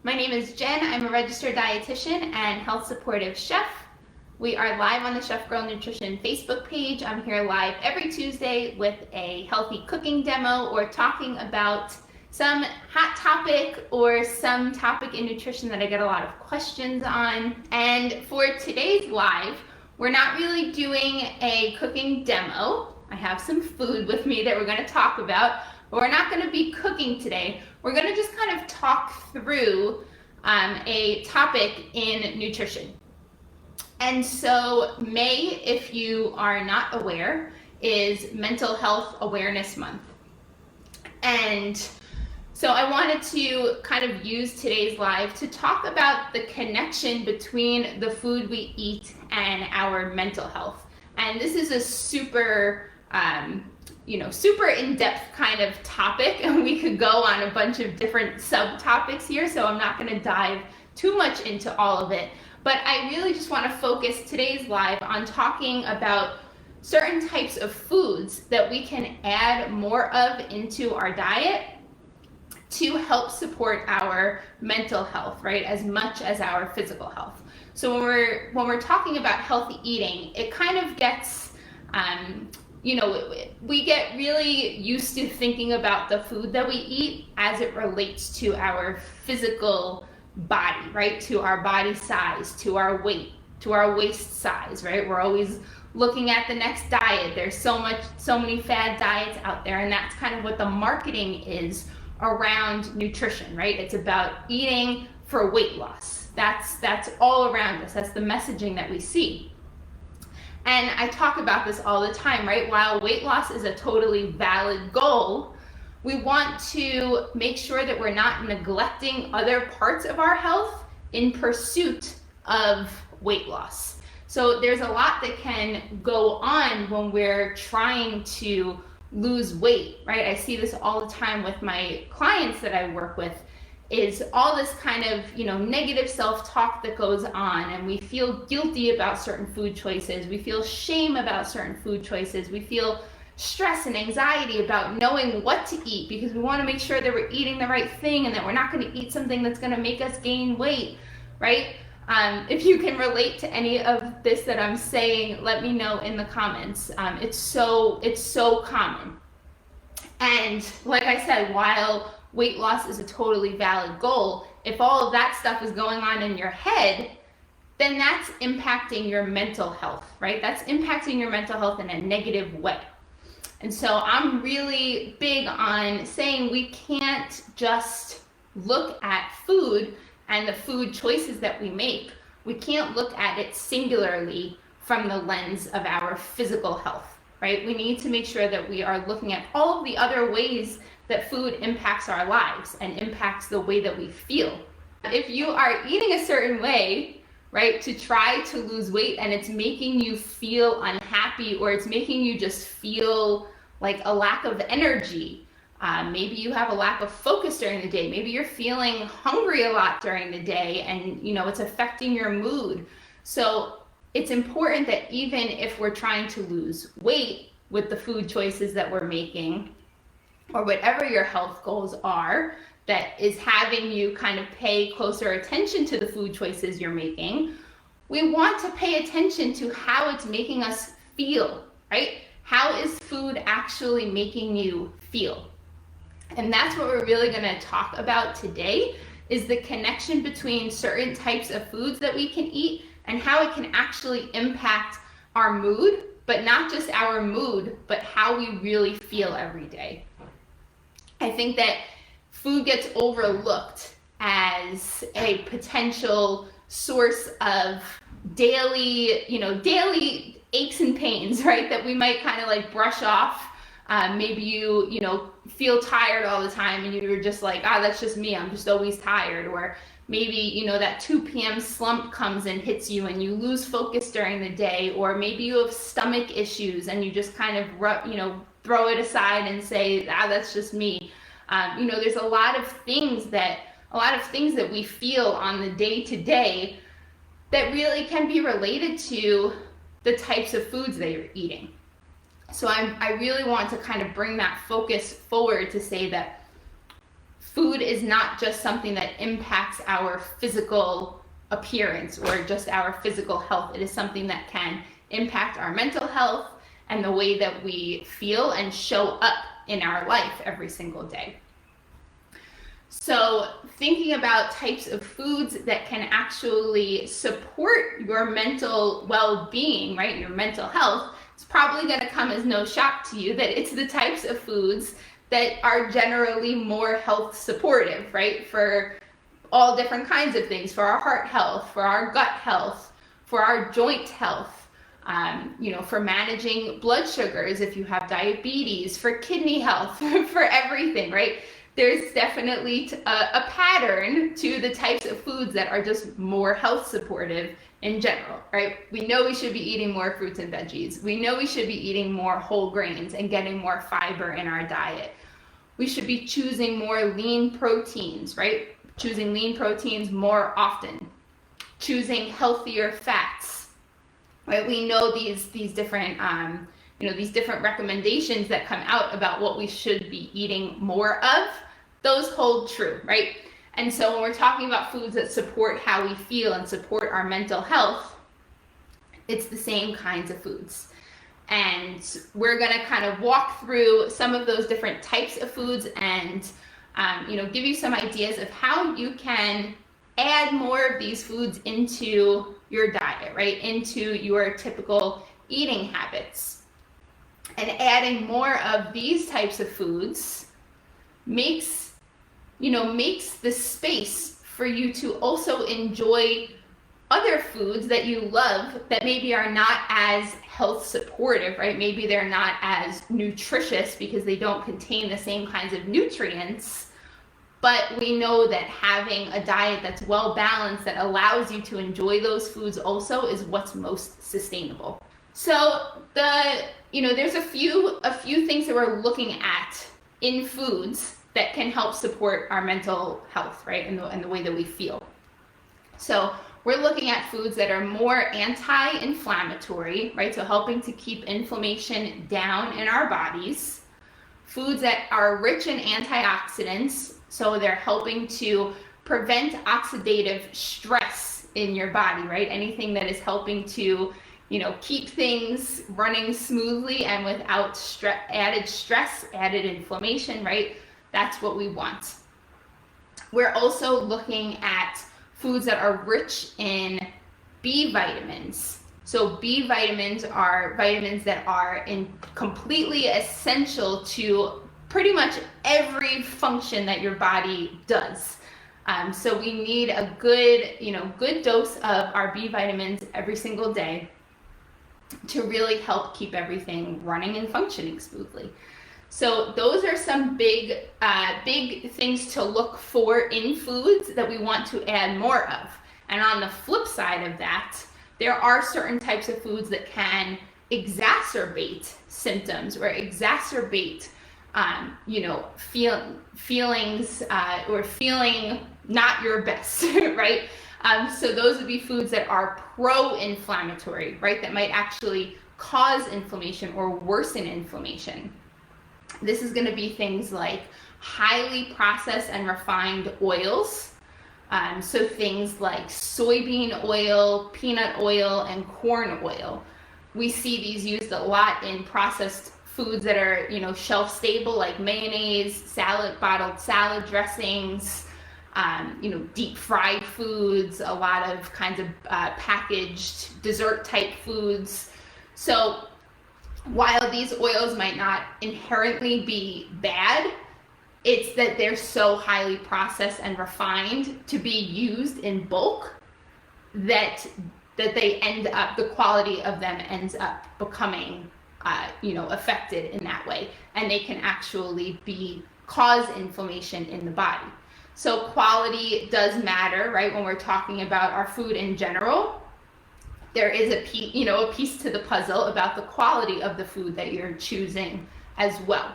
My name is Jen. I'm a registered dietitian and health supportive chef. We are live on the Chef Girl Nutrition Facebook page. I'm here live every Tuesday with a healthy cooking demo or talking about some hot topic or some topic in nutrition that I get a lot of questions on. And for today's live, we're not really doing a cooking demo. I have some food with me that we're going to talk about, but we're not going to be cooking today. We're going to just kind of talk through a topic in nutrition. And so May, if you are not aware, is Mental Health Awareness Month. And so I wanted to kind of use today's live to talk about the connection between the food we eat and our mental health. And this is a super super in-depth kind of topic, and we could go on a bunch of different subtopics here, so I'm not going to dive too much into all of it. But I really just want to focus today's live on talking about certain types of foods that we can add more of into our diet to help support our mental health, right, as much as our physical health. So when we're talking about healthy eating, it kind of gets we get really used to thinking about the food that we eat as it relates to our physical body, right? To our body size, to our weight, to our waist size, right? We're always looking at the next diet. There's so many fad diets out there, and that's kind of what the marketing is around nutrition, right? It's about eating for weight loss. That's all around us. That's the messaging that we see. And I talk about this all the time, right? While weight loss is a totally valid goal, we want to make sure that we're not neglecting other parts of our health in pursuit of weight loss. So there's a lot that can go on when we're trying to lose weight, right? I see this all the time with my clients that I work with, is all this kind of, negative self-talk that goes on, and we feel guilty about certain food choices. We feel shame about certain food choices. We feel stress and anxiety about knowing what to eat because we want to make sure that we're eating the right thing and that we're not going to eat something that's going to make us gain weight, right? If you can relate to any of this that I'm saying, let me know in the comments. It's so common. And like I said, while weight loss is a totally valid goal, if all of that stuff is going on in your head, then that's impacting your mental health, right? That's impacting your mental health in a negative way. And so I'm really big on saying we can't just look at food and the food choices that we make. We can't look at it singularly from the lens of our physical health, right? We need to make sure that we are looking at all of the other ways that food impacts our lives and impacts the way that we feel. If you are eating a certain way, right, to try to lose weight and it's making you feel unhappy, or it's making you just feel like a lack of energy, maybe you have a lack of focus during the day, maybe you're feeling hungry a lot during the day, and it's affecting your mood. So it's important that even if we're trying to lose weight with the food choices that we're making, or whatever your health goals are, that is having you kind of pay closer attention to the food choices you're making, we want to pay attention to how it's making us feel, right? How is food actually making you feel? And that's what we're really going to talk about today, is the connection between certain types of foods that we can eat and how it can actually impact our mood, but not just our mood, but how we really feel every day. I think that food gets overlooked as a potential source of daily aches and pains, right? That we might kind of like brush off. Maybe you feel tired all the time and you're just like, that's just me. I'm just always tired. Or maybe, that 2 p.m. slump comes and hits you and you lose focus during the day. Or maybe you have stomach issues and you just kind of, throw it aside and say, that's just me. There's a lot of things that we feel on the day to day that really can be related to the types of foods that you're eating. So I really want to kind of bring that focus forward to say that food is not just something that impacts our physical appearance or just our physical health. It is something that can impact our mental health and the way that we feel and show up in our life every single day. So thinking about types of foods that can actually support your mental well-being, right, your mental health, it's probably going to come as no shock to you that it's the types of foods that are generally more health supportive, right, for all different kinds of things, for our heart health, for our gut health, for our joint health, for managing blood sugars if you have diabetes, for kidney health, for everything, right? There's definitely a pattern to the types of foods that are just more health supportive in general, right? We know we should be eating more fruits and veggies. We know we should be eating more whole grains and getting more fiber in our diet. We should be choosing more lean proteins, right? Choosing lean proteins more often. Choosing healthier fats, right? We know these different these different recommendations that come out about what we should be eating more of. Those hold true, right? And so when we're talking about foods that support how we feel and support our mental health, it's the same kinds of foods. And we're going to kind of walk through some of those different types of foods and give you some ideas of how you can add more of these foods into your diet, right? Into your typical eating habits. And adding more of these types of foods makes the space for you to also enjoy other foods that you love that maybe are not as health supportive, right? Maybe they're not as nutritious because they don't contain the same kinds of nutrients. But we know that having a diet that's well balanced that allows you to enjoy those foods also is what's most sustainable. So there's a few things that we're looking at in foods that can help support our mental health, right, and the way that we feel. So we're looking at foods that are more anti-inflammatory, right, so helping to keep inflammation down in our bodies. Foods that are rich in antioxidants, so they're helping to prevent oxidative stress in your body, right? Anything that is helping to keep things running smoothly and without added stress, added inflammation, right? That's what we want. We're also looking at foods that are rich in B vitamins. So B vitamins are vitamins that are completely essential to pretty much every function that your body does. So we need a good dose of our B vitamins every single day to really help keep everything running and functioning smoothly. So those are some big things to look for in foods that we want to add more of. And on the flip side of that, there are certain types of foods that can exacerbate symptoms or exacerbate feelings or feeling not your best, right? So those would be foods that are pro-inflammatory, right? That might actually cause inflammation or worsen inflammation. This is going to be things like highly processed and refined oils. So things like soybean oil, peanut oil, and corn oil. We see these used a lot in processed foods that are, shelf stable, like mayonnaise, bottled salad dressings, deep fried foods, a lot of kinds of packaged dessert type foods. So while these oils might not inherently be bad, it's that they're so highly processed and refined to be used in bulk that the quality of them ends up becoming affected in that way, and they can actually cause inflammation in the body. So quality does matter, right? When we're talking about our food in general, there is a piece to the puzzle about the quality of the food that you're choosing as well.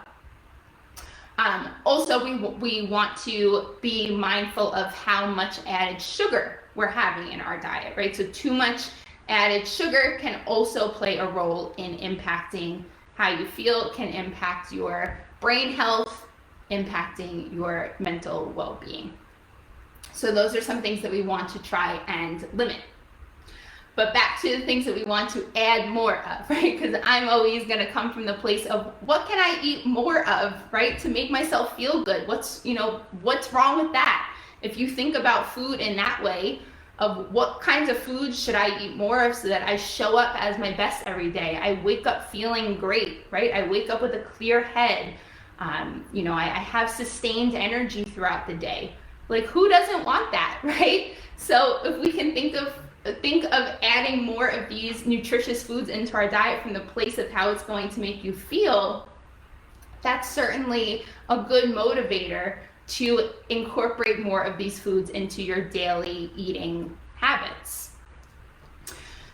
Also, we want to be mindful of how much added sugar we're having in our diet, right? So too much added sugar can also play a role in impacting how you feel. It can impact your brain health, impacting your mental well-being. So those are some things that we want to try and limit. But back to the things that we want to add more of, right? Because I'm always going to come from the place of what can I eat more of, right? To make myself feel good. What's wrong with that? If you think about food in that way, of what kinds of food should I eat more of so that I show up as my best every day. I wake up feeling great, right? I wake up with a clear head. I have sustained energy throughout the day. Like, who doesn't want that, right? So if we can think of adding more of these nutritious foods into our diet from the place of how it's going to make you feel, that's certainly a good motivator to incorporate more of these foods into your daily eating habits.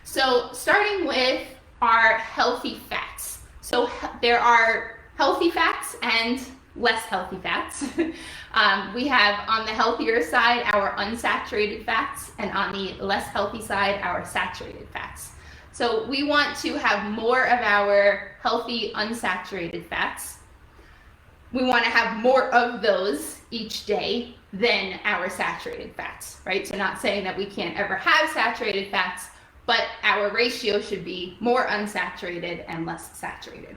So starting with our healthy fats. So there are healthy fats and less healthy fats. We have on the healthier side our unsaturated fats, and on the less healthy side our saturated fats. So we want to have more of our healthy unsaturated fats. We want to have more of those each day than our saturated fats, right? So not saying that we can't ever have saturated fats, but our ratio should be more unsaturated and less saturated.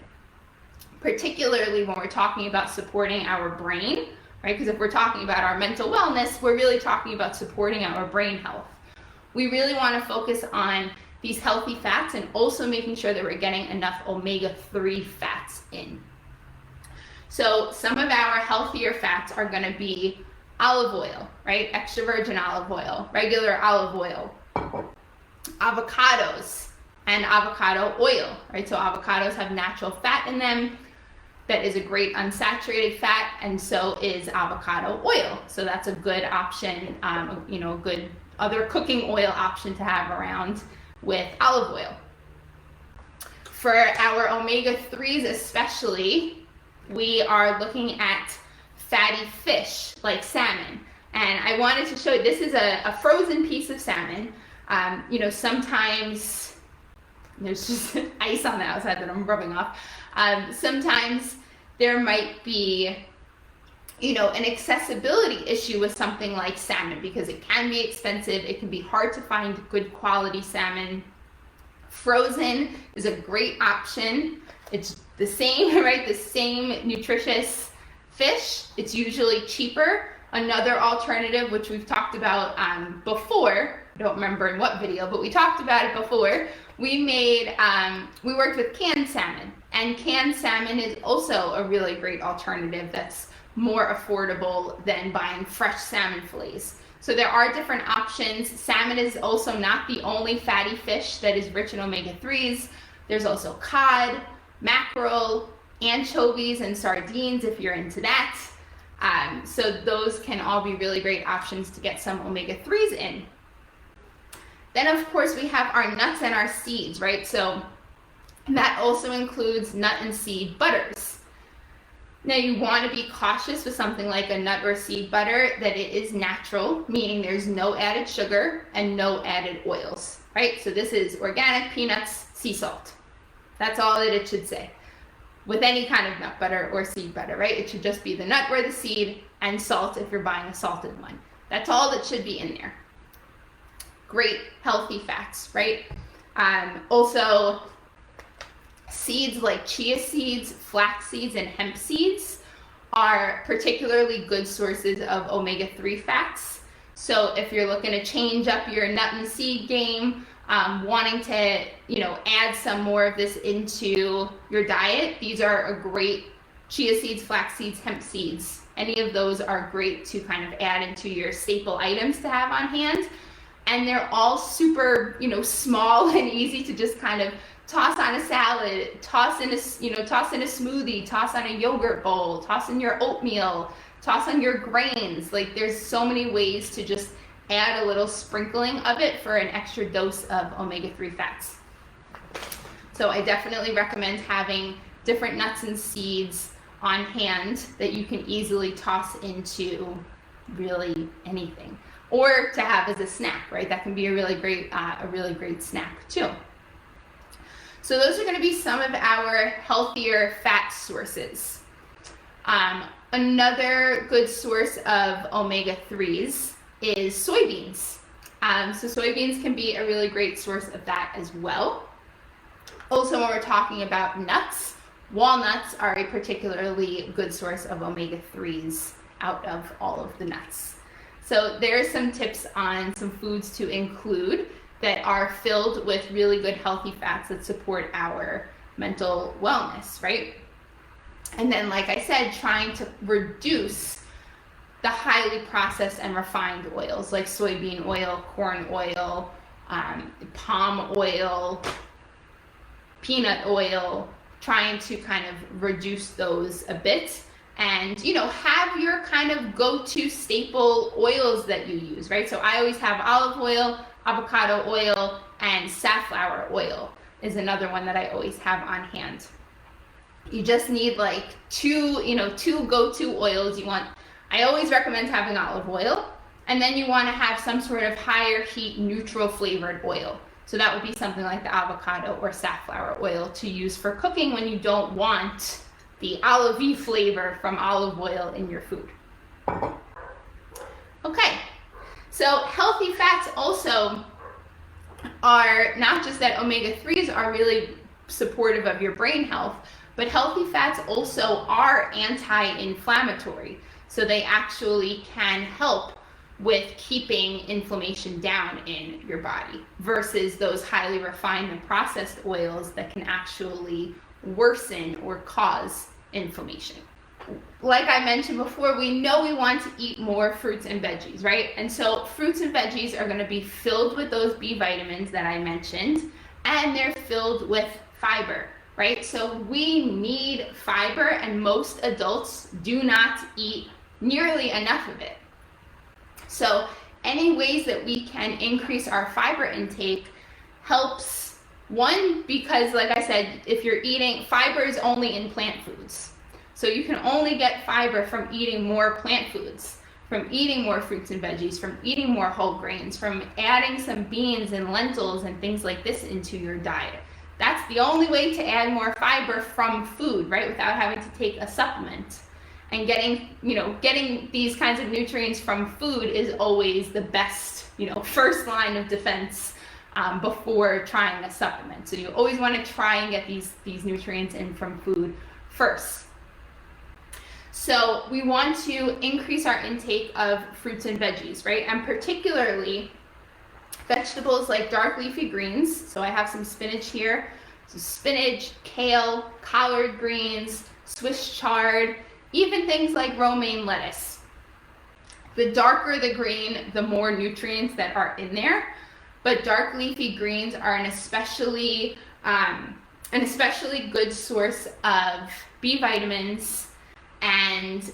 Particularly when we're talking about supporting our brain, right? Because if we're talking about our mental wellness, we're really talking about supporting our brain health. We really want to focus on these healthy fats and also making sure that we're getting enough omega-3 fats in. So some of our healthier fats are going to be olive oil, right? Extra virgin olive oil, regular olive oil, avocados, and avocado oil, right? So avocados have natural fat in them. That is a great unsaturated fat, and so is avocado oil. So that's a good option, a good other cooking oil option to have around with olive oil. For our omega-3s especially, we are looking at fatty fish like salmon. And I wanted to show you, this is a frozen piece of salmon. Sometimes there's just ice on the outside that I'm rubbing off. Sometimes there might be, an accessibility issue with something like salmon because it can be expensive. It can be hard to find good quality salmon. Frozen is a great option. It's the same, right? The same nutritious fish. It's usually cheaper. Another alternative, which we've talked about before, I don't remember in what video, but we talked about it before. We worked with canned salmon, and canned salmon is also a really great alternative that's more affordable than buying fresh salmon fillets. So there are different options. Salmon is also not the only fatty fish that is rich in omega-3s. There's also cod, mackerel, anchovies, and sardines if you're into that. So those can all be really great options to get some omega-3s in. Then of course we have our nuts and our seeds, right? So that also includes nut and seed butters. Now you want to be cautious with something like a nut or seed butter that it is natural, meaning there's no added sugar and no added oils, right? So this is organic peanuts, sea salt. That's all that it should say. With any kind of nut butter or seed butter, right? It should just be the nut or the seed and salt if you're buying a salted one. That's all that should be in there. Great healthy fats, right? Also, seeds like chia seeds, flax seeds, and hemp seeds are particularly good sources of omega-3 fats. So if you're looking to change up your nut and seed game, wanting to, add some more of this into your diet, these are a great chia seeds, flax seeds, hemp seeds. Any of those are great to kind of add into your staple items to have on hand. And they're all super, small and easy to just kind of toss on a salad, toss in a smoothie, toss on a yogurt bowl, toss in your oatmeal, toss on your grains. Like there's so many ways to just add a little sprinkling of it for an extra dose of omega-3 fats. So I definitely recommend having different nuts and seeds on hand that you can easily toss into really anything, or to have as a snack, right? That can be a really great snack too. So those are going to be some of our healthier fat sources. Another good source of omega-3s is soybeans. So soybeans can be a really great source of that as well. Also, when we're talking about nuts, walnuts are a particularly good source of omega-3s out of all of the nuts. So there are some tips on some foods to include that are filled with really good healthy fats that support our mental wellness, right? And then, like I said, trying to reduce the highly processed and refined oils like soybean oil, corn oil, palm oil, peanut oil, trying to kind of reduce those a bit. And, you know, have your kind of go-to staple oils that you use, right? So I always have olive oil, avocado oil, and safflower oil is another one that I always have on hand. You just need like two go-to oils. I always recommend having olive oil, and then you want to have some sort of higher heat neutral flavored oil. So that would be something like the avocado or safflower oil to use for cooking when you don't want the olivey flavor from olive oil in your food. Okay, so healthy fats also are not just that omega-3s are really supportive of your brain health, but healthy fats also are anti-inflammatory. So they actually can help with keeping inflammation down in your body versus those highly refined and processed oils that can actually worsen or cause inflammation. Like I mentioned before, we know we want to eat more fruits and veggies, right? And so fruits and veggies are going to be filled with those B vitamins that I mentioned, and they're filled with fiber, right? So we need fiber, and most adults do not eat nearly enough of it. So any ways that we can increase our fiber intake helps. One, because like I said, if you're eating, fiber is only in plant foods. So you can only get fiber from eating more plant foods, from eating more fruits and veggies, from eating more whole grains, from adding some beans and lentils and things like this into your diet. That's the only way to add more fiber from food, right? Without having to take a supplement. And getting these kinds of nutrients from food is always the best, first line of defense before trying a supplement. So you always want to try and get these nutrients in from food first. So we want to increase our intake of fruits and veggies, right? And particularly vegetables like dark leafy greens. So I have some spinach here. So spinach, kale, collard greens, Swiss chard, even things like romaine lettuce. The darker the green, the more nutrients that are in there. But dark leafy greens are an especially good source of B vitamins, and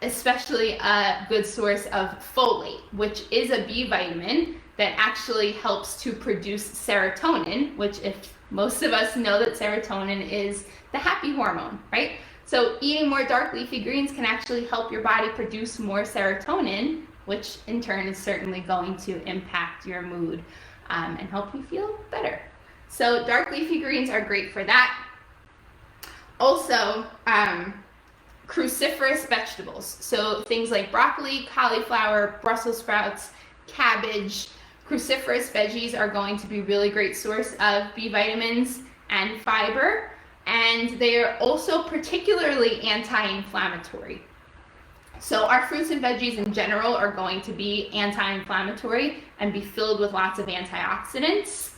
especially a good source of folate, which is a B vitamin that actually helps to produce serotonin, which, if most of us know that serotonin is the happy hormone, right? So eating more dark leafy greens can actually help your body produce more serotonin, which in turn is certainly going to impact your mood and help you feel better. So dark leafy greens are great for that. Also, cruciferous vegetables. So things like broccoli, cauliflower, Brussels sprouts, cabbage. Cruciferous veggies are going to be really great source of B vitamins and fiber. And they are also particularly anti-inflammatory. So our fruits and veggies in general are going to be anti-inflammatory and be filled with lots of antioxidants.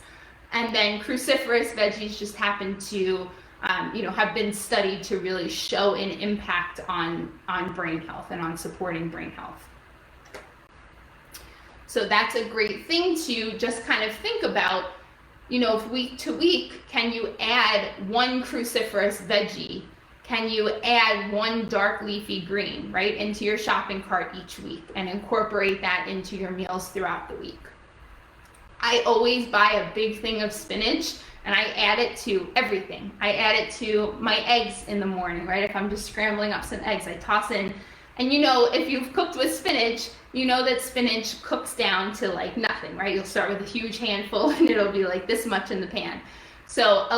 And then cruciferous veggies just happen to have been studied to really show an impact on brain health and on supporting brain health. So that's a great thing to just kind of think about. Week to week, can you add one cruciferous veggie? Can you add one dark leafy green, right, into your shopping cart each week and incorporate that into your meals throughout the week? I always buy a big thing of spinach and I add it to everything. I add it to my eggs in the morning, right? If I'm just scrambling up some eggs, I toss in. And if you've cooked with spinach, you know that spinach cooks down to like nothing, right? You'll start with a huge handful and it'll be like this much in the pan. So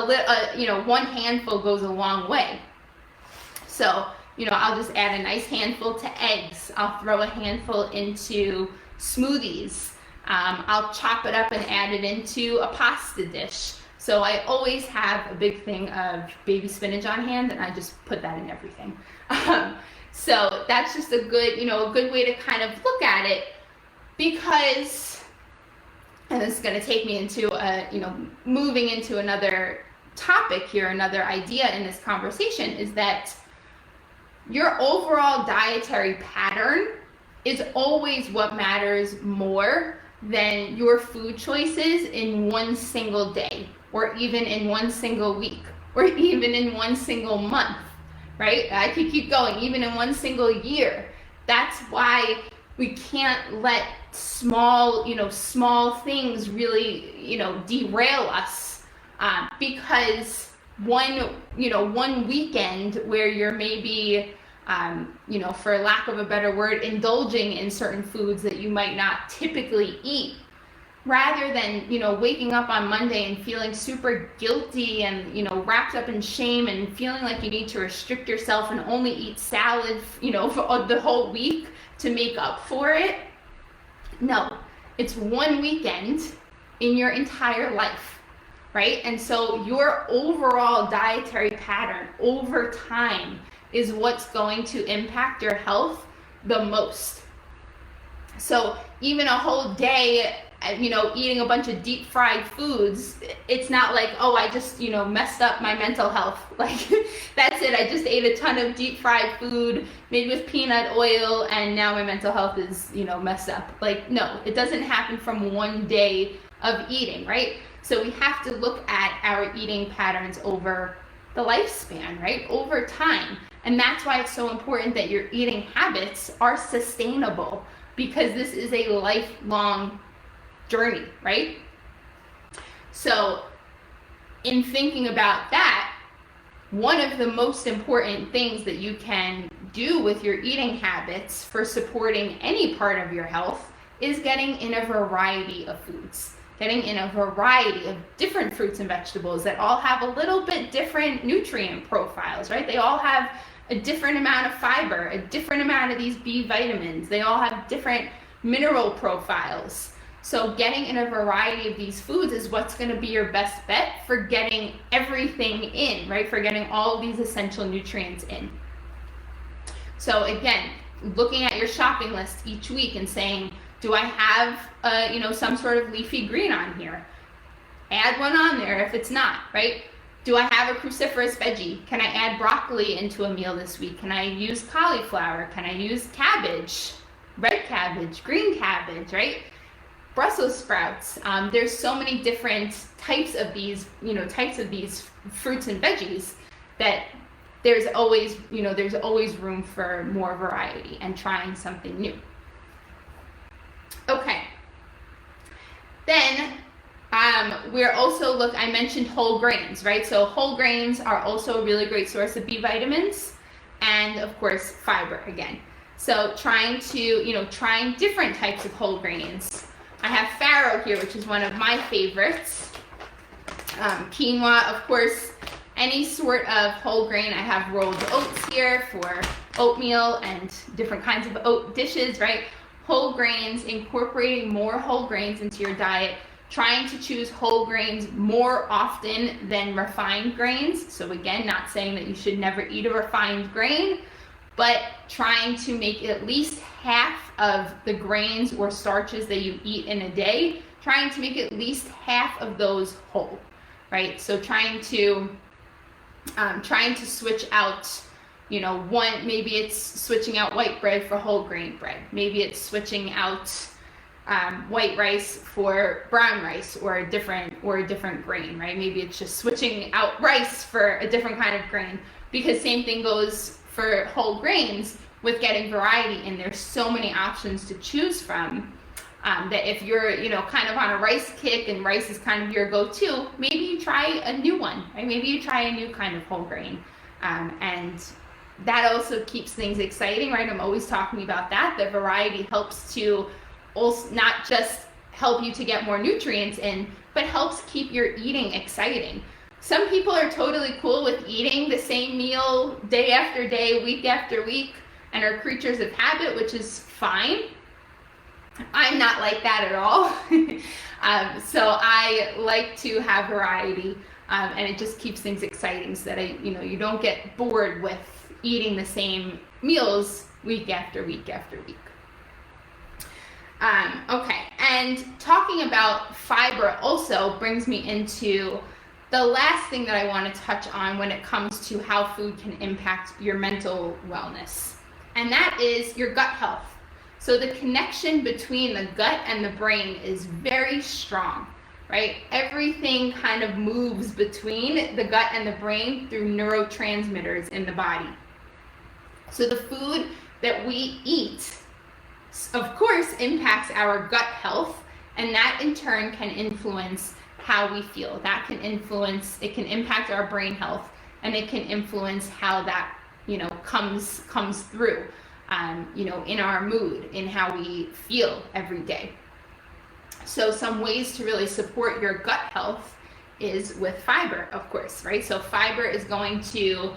one handful goes a long way. So I'll just add a nice handful to eggs. I'll throw a handful into smoothies. I'll chop it up and add it into a pasta dish. So I always have a big thing of baby spinach on hand, and I just put that in everything. So that's just a good, a good way to kind of look at it, because, and this is going to take me into moving into another topic here, another idea in this conversation, is that your overall dietary pattern is always what matters more than your food choices in one single day, or even in one single week, or even in one single month, right? I could keep going, even in one single year. That's why we can't let small things really, derail us, because one weekend where you're maybe, for lack of a better word, indulging in certain foods that you might not typically eat, rather than, waking up on Monday and feeling super guilty and, wrapped up in shame and feeling like you need to restrict yourself and only eat salad, for the whole week to make up for it. No, it's one weekend in your entire life, right? And so your overall dietary pattern over time is what's going to impact your health the most. So even a whole day, eating a bunch of deep fried foods, it's not like, oh, I just, messed up my mental health. Like, that's it. I just ate a ton of deep fried food, maybe with peanut oil, and now my mental health is, messed up. Like, no, it doesn't happen from one day of eating, right? So we have to look at our eating patterns over the lifespan, right? Over time. And that's why it's so important that your eating habits are sustainable, because this is a lifelong journey, right? So in thinking about that, one of the most important things that you can do with your eating habits for supporting any part of your health is getting in a variety of foods, getting in a variety of different fruits and vegetables that all have a little bit different nutrient profiles, right? They all have a different amount of fiber, a different amount of these B vitamins. They all have different mineral profiles. So getting in a variety of these foods is what's going to be your best bet for getting everything in, right? For getting all of these essential nutrients in. So again, looking at your shopping list each week and saying, do I have some sort of leafy green on here? Add one on there if it's not, right? Do I have a cruciferous veggie? Can I add broccoli into a meal this week? Can I use cauliflower? Can I use cabbage, red cabbage, green cabbage, right? Brussels sprouts. There's so many different types of these, fruits and veggies that there's always room for more variety and trying something new. Okay. Then we're also I mentioned whole grains, right? So whole grains are also a really great source of B vitamins and of course fiber again. So trying different types of whole grains. I have farro here, which is one of my favorites. Quinoa, of course, any sort of whole grain. I have rolled oats here for oatmeal and different kinds of oat dishes, right? Whole grains, incorporating more whole grains into your diet, trying to choose whole grains more often than refined grains. So again, not saying that you should never eat a refined grain, but trying to make at least half of the grains or starches that you eat in a day, trying to make at least half of those whole, right? So trying to switch out, maybe it's switching out white bread for whole grain bread. Maybe it's switching out white rice for brown rice or a different grain, right? Maybe it's just switching out rice for a different kind of grain, because same thing goes for whole grains with getting variety, and there's so many options to choose from that if you're kind of on a rice kick and rice is kind of your go-to, maybe you try a new one, right? Maybe you try a new kind of whole grain, and that also keeps things exciting, right? I'm always talking about that. The variety helps to also not just help you to get more nutrients in, but helps keep your eating exciting. Some people are totally cool with eating the same meal day after day, week after week, and are creatures of habit, which is fine. I'm not like that at all. So I like to have variety, and it just keeps things exciting so that you don't get bored with eating the same meals week after week after week. Okay, and talking about fiber also brings me into the last thing that I want to touch on when it comes to how food can impact your mental wellness, and that is your gut health. So the connection between the gut and the brain is very strong, right? Everything kind of moves between the gut and the brain through neurotransmitters in the body. So the food that we eat, of course, impacts our gut health, and that in turn can influence how we feel. It can impact our brain health, and it can influence how that, comes through, in our mood, in how we feel every day. So some ways to really support your gut health is with fiber, of course, right? So fiber is going to,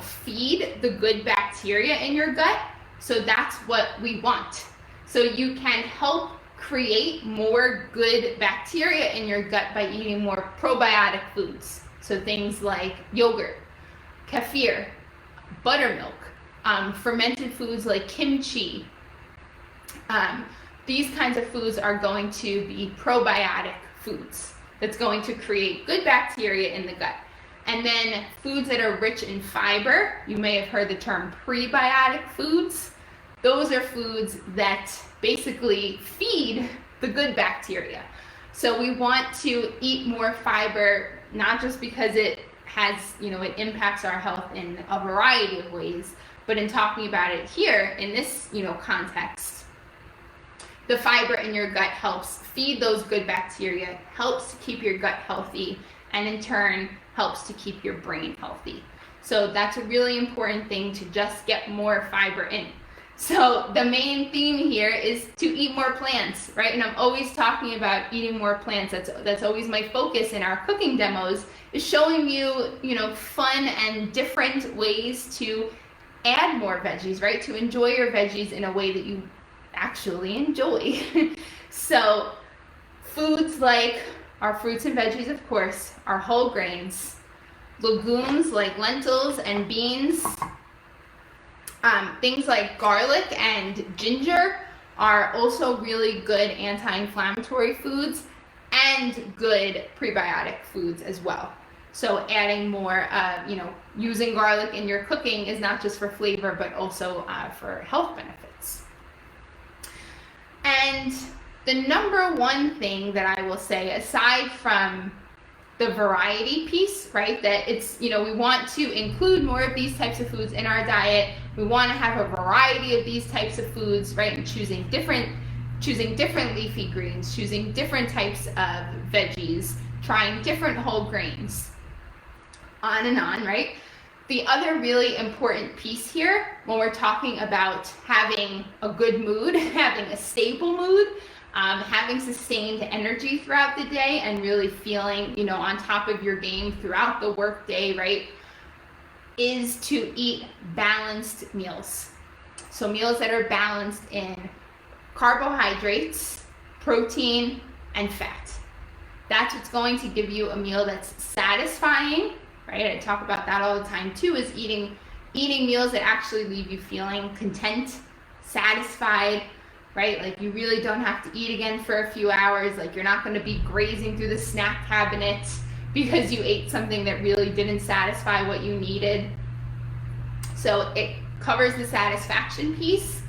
feed the good bacteria in your gut. So that's what we want. So you can help create more good bacteria in your gut by eating more probiotic foods. So things like yogurt, kefir, buttermilk, fermented foods like kimchi. These kinds of foods are going to be probiotic foods that's going to create good bacteria in the gut. And then foods that are rich in fiber, you may have heard the term prebiotic foods. Those are foods that basically feed the good bacteria. So we want to eat more fiber, not just because it has, it impacts our health in a variety of ways, but in talking about it here in this, context, the fiber in your gut helps feed those good bacteria, helps to keep your gut healthy, and in turn helps to keep your brain healthy. So that's a really important thing, to just get more fiber in. So the main theme here is to eat more plants, right? And I'm always talking about eating more plants. That's always my focus in our cooking demos, is showing you, fun and different ways to add more veggies, right? To enjoy your veggies in a way that you actually enjoy. So foods like our fruits and veggies, of course, our whole grains, legumes like lentils and beans, things like garlic and ginger are also really good anti-inflammatory foods and good prebiotic foods as well. So adding more, using garlic in your cooking is not just for flavor, but also for health benefits. And the number one thing that I will say, aside from the variety piece, right, that it's, we want to include more of these types of foods in our diet. We want to have a variety of these types of foods, right, and choosing different leafy greens, choosing different types of veggies, trying different whole grains, on and on, right? The other really important piece here, when we're talking about having a good mood, having a stable mood, having sustained energy throughout the day, and really feeling, on top of your game throughout the work day, right, is to eat balanced meals. So meals that are balanced in carbohydrates, protein, and fat. That's what's going to give you a meal that's satisfying, right? I talk about that all the time too, is eating meals that actually leave you feeling content, satisfied, right? Like you really don't have to eat again for a few hours. Like you're not going to be grazing through the snack cabinet because you ate something that really didn't satisfy what you needed. So it covers the satisfaction piece.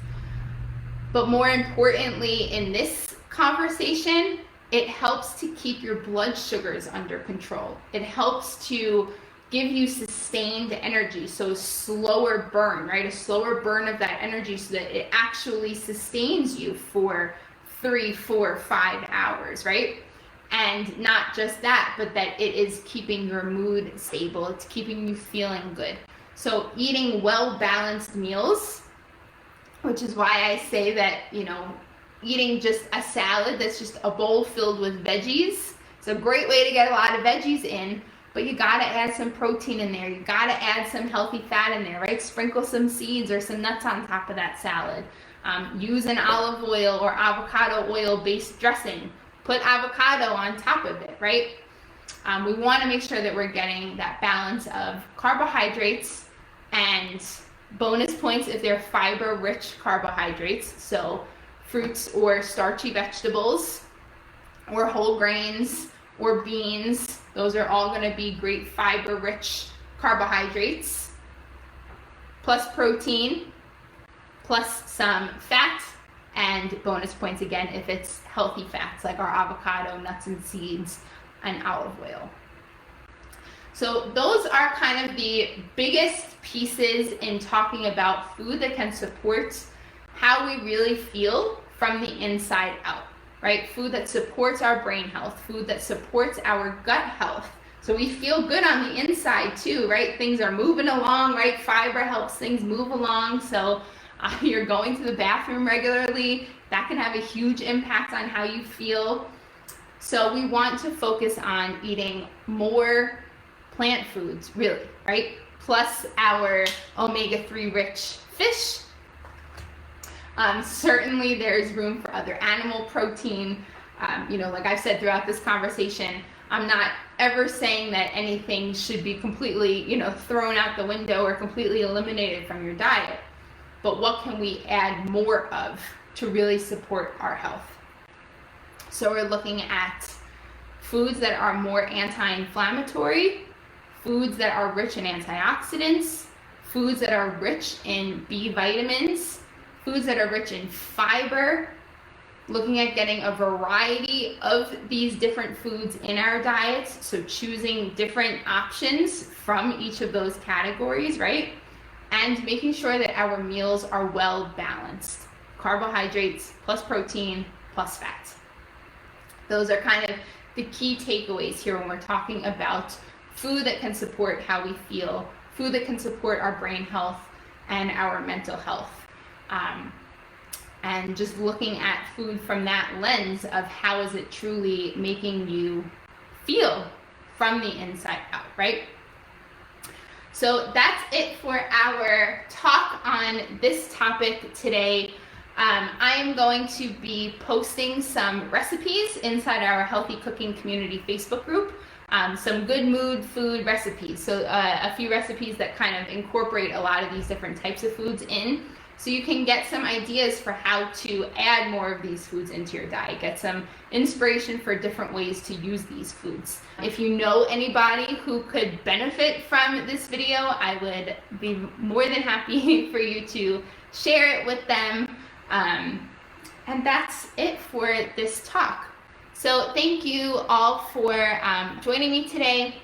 But more importantly, in this conversation, it helps to keep your blood sugars under control. It helps to give you sustained energy, so slower burn, right? A slower burn of that energy so that it actually sustains you for 3, 4, 5 hours, right? And not just that, but that it is keeping your mood stable. It's keeping you feeling good. So eating well-balanced meals, which is why I say that, eating just a salad that's just a bowl filled with veggies. It's a great way to get a lot of veggies in, but you gotta add some protein in there. You gotta add some healthy fat in there, right? Sprinkle some seeds or some nuts on top of that salad. Use an olive oil or avocado oil based dressing. Put avocado on top of it, right? We want to make sure that we're getting that balance of carbohydrates and bonus points if they're fiber-rich carbohydrates, so fruits or starchy vegetables or whole grains or beans. Those are all going to be great fiber-rich carbohydrates, plus protein, plus some fat, and bonus points again if it's healthy fats like our avocado, nuts and seeds, and olive oil. So those are kind of the biggest pieces in talking about food that can support how we really feel from the inside out, right? Food that supports our brain health, food that supports our gut health. So we feel good on the inside too, right? Things are moving along, right? Fiber helps things move along. So you're going to the bathroom regularly. That can have a huge impact on how you feel. So we want to focus on eating more plant foods, really, right? Plus our omega-3 rich fish. Certainly there's room for other animal protein. Like I've said throughout this conversation, I'm not ever saying that anything should be completely, thrown out the window or completely eliminated from your diet. But what can we add more of to really support our health? So we're looking at foods that are more anti-inflammatory, foods that are rich in antioxidants, foods that are rich in B vitamins, foods that are rich in fiber, looking at getting a variety of these different foods in our diets, so choosing different options from each of those categories, right? And making sure that our meals are well balanced. Carbohydrates plus protein plus fat. Those are kind of the key takeaways here when we're talking about food that can support how we feel, food that can support our brain health and our mental health. And just looking at food from that lens of how is it truly making you feel from the inside out, right? So that's it for our talk on this topic today. I am going to be posting some recipes inside our Healthy Cooking Community Facebook group, some good mood food recipes. So a few recipes that kind of incorporate a lot of these different types of foods in. So you can get some ideas for how to add more of these foods into your diet, get some inspiration for different ways to use these foods. If you know anybody who could benefit from this video, I would be more than happy for you to share it with them. And that's it for this talk. So thank you all for joining me today.